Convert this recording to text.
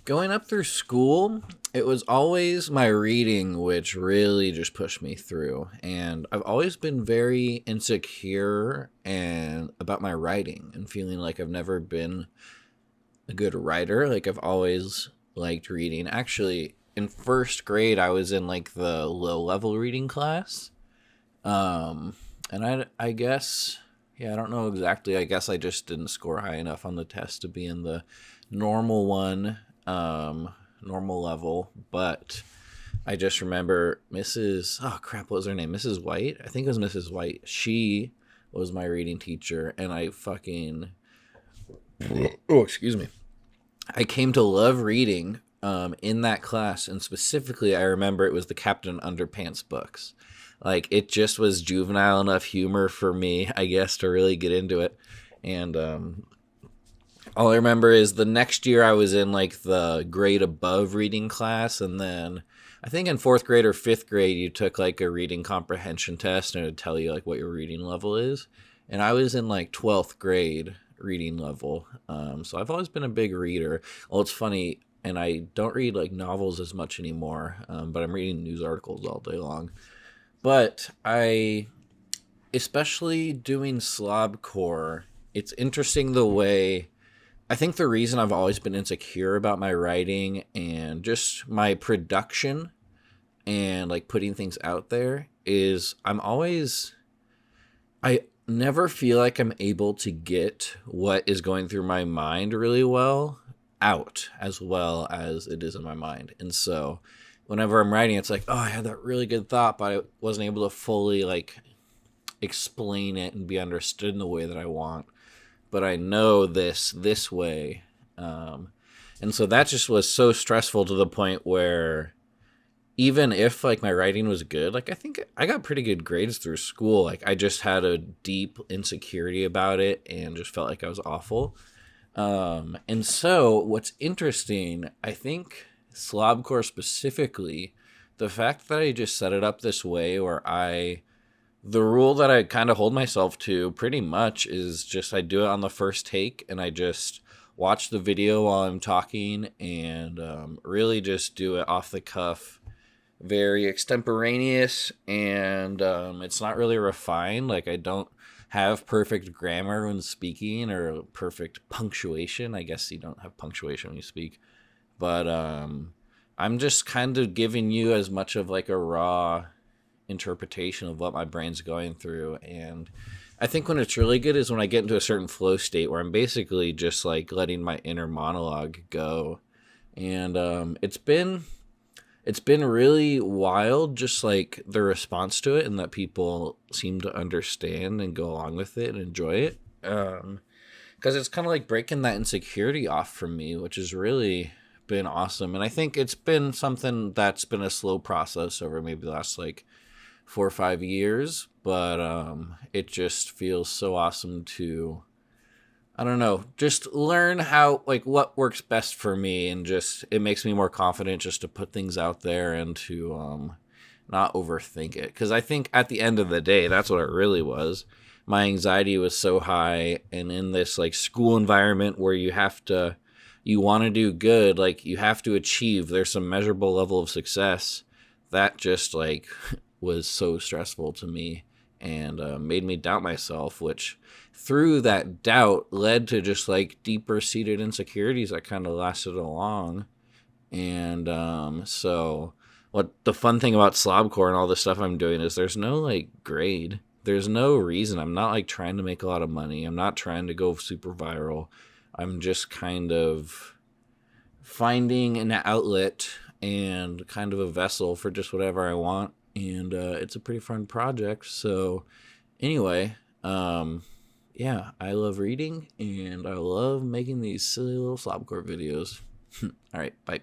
Going up through school, it was always my reading which really just pushed me through. And I've always been very insecure and about my writing and feeling like I've never been a good writer. Like I've always liked reading. Actually, in first grade, I was in like the low level reading class. Um, and I guess, yeah, I don't know exactly. I guess I just didn't score high enough on the test to be in the normal one, normal level. But I just remember oh crap, what was her name? Mrs. White? I think it was Mrs. White. She was my reading teacher, and I fucking, oh, excuse me. I came to love reading in that class, and specifically, I remember it was the Captain Underpants books. Like, it just was juvenile enough humor for me, I guess, to really get into it. And all I remember is the next year I was in like the grade above reading class, and then I think in fourth grade or fifth grade you took like a reading comprehension test, and it would tell you like what your reading level is. And I was in like 12th grade reading level, so I've always been a big reader. Well, it's funny, and I don't read like novels as much anymore, but I'm reading news articles all day long. But I, especially doing slobcore, it's interesting the way I think the reason I've always been insecure about my writing and just my production and like putting things out there is I never feel like I'm able to get what is going through my mind really out as well as it is in my mind. And so whenever I'm writing, it's like, oh, I had that really good thought, but I wasn't able to fully like explain it and be understood in the way that I want, but I know this way. And so that just was so stressful to the point where even if like my writing was good, like I think I got pretty good grades through school. Like I just had a deep insecurity about it and just felt like I was awful. And so what's interesting, I think Slobcore specifically, the fact that I just set it up this way where the rule that I kind of hold myself to pretty much is just I do it on the first take, and I just watch the video while I'm talking, and really just do it off the cuff, very extemporaneous, and it's not really refined. Like I don't have perfect grammar when speaking or perfect punctuation. I guess you don't have punctuation when you speak, but I'm just kind of giving you as much of like a raw interpretation of what my brain's going through. And I think when it's really good is when I get into a certain flow state where I'm basically just like letting my inner monologue go. And it's been really wild, just like the response to it, and that people seem to understand and go along with it and enjoy it. Because it's kind of like breaking that insecurity off from me, which has really been awesome. And I think it's been something that's been a slow process over maybe the last like 4 or 5 years, but it just feels so awesome to, I don't know, just learn how like what works best for me, and just it makes me more confident just to put things out there and to not overthink it, because I think at the end of the day that's what it really was. My anxiety was so high, and in this like school environment where you want to do good, like you have to achieve, there's some measurable level of success, that just like was so stressful to me, and made me doubt myself, which through that doubt led to just like deeper seated insecurities that kind of lasted along. And so what the fun thing about slobcore and all this stuff I'm doing is there's no like grade, there's no reason. I'm not like trying to make a lot of money, I'm not trying to go super viral. I'm just kind of finding an outlet and kind of a vessel for just whatever I want. And it's a pretty fun project. So, anyway, yeah, I love reading, and I love making these silly little slobcore videos. All right, bye.